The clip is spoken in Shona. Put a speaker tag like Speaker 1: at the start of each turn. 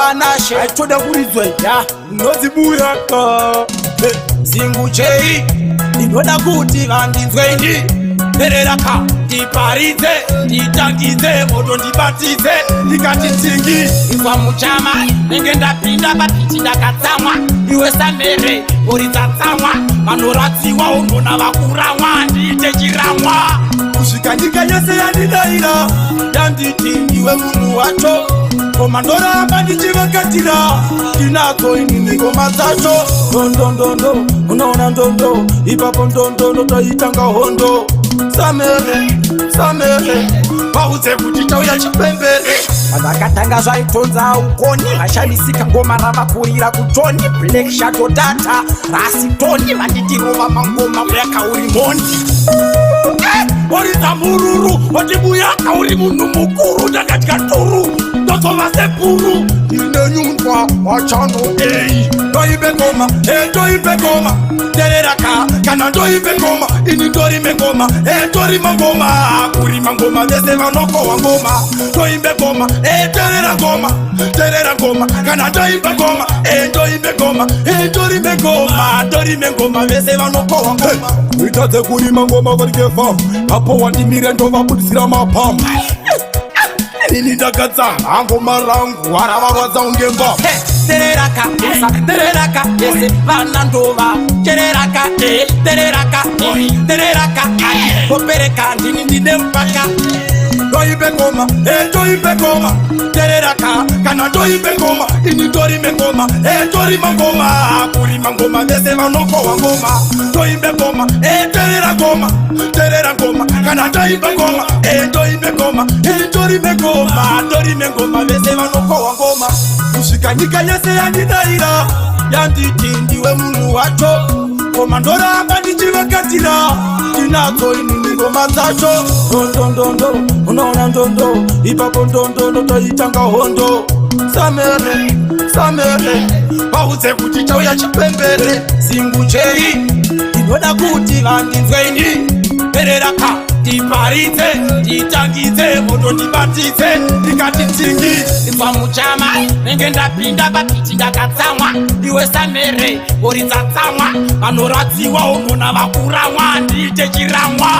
Speaker 1: Anashe toda kurizwe ya nozibuyaka Zinguchei Ninoda kuti vandinzweini Nereraka Ndiparize Nditangize Moto ndibatize Ndikati tsingi Izwa muchama Nenge ndapinda patiti ndakatsamwa Iwe samere Urizatsamwa Manoradziwa Unona vakuramwa Ndiite chiramwa Kusvika nyika yese yandidaira Yanditi iwe munhu wacho Koma ndoramba ndichivakatira Ndinadzo inini ngoma dzacho Ndondondo Unoona ndondo Ipapo ndondo Toitanga hondo Samere Pauze kuti tauya chipembere Vakatanga zvaitonza ukoni Vashandisika ngoma ravakurira kutoni Black Shadow Data Rasitoni Vanditi rova mangoma Kuyaka uri mondi Oriza mururu Otibuyaka uri munhu mukuru Ndakatka turu Ndozova sepuru Ine nyundwa Wachano Ndoibe ngoma Ndoibe ngoma Tereraka Kana ndoibe ngoma Ini ndorime ngoma Ndorime ngoma Kurima ngoma Vese vanoko wa ngoma Ndoibe ngoma Terera ngoma Terera ngoma Kana ndoibe ngoma Ndoibe ngoma Ndorime ngoma Ndorime ngoma Vese vanoko wa ngoma Uitadze kurima ngoma Varikefa Apo wandimire ndovabudisira mapamba Nini ndakadza hango marangu Haravarwadza ungemba Tereraka, tereraka, yese vana ndova Tereraka, tereraka, tereraka Kopereka, ndini ndine mpaka Ndoibe ngoma, ndoibe ngoma Tereraka, kana ndoibe ngoma Ini ndorime ngoma, ndorime ngoma Kurima ngoma, vese vanoko wa ngoma Ndoibe ngoma, terera ngoma Terera ngoma, kana ndoibe ngoma Ndoibe ngoma, ndorime ngoma Ndorime ngoma, vese vanoko wa ngoma Kusvika nyika yese yandidaira Yanditi ndiwe munhu wacho Koma ndoramba ndichivakatira Ndinadzo inini ngoma dzacho Ndondondo Unoona ndondo Ipapo ndondo Toitanga hondo Samere Pauze kuti tauya chipembere Zinguchei Ndinoda kuti vandinzweini Tereraka Ndiparize Nditangize Moto ndibatize Ndikati tsingi Izwa muchama Nenge ndapinda patiti ndakatsamwa Iwe samere Urizatsamwa Vanoradziwa Unona vakuramwa Ndiite chiramwa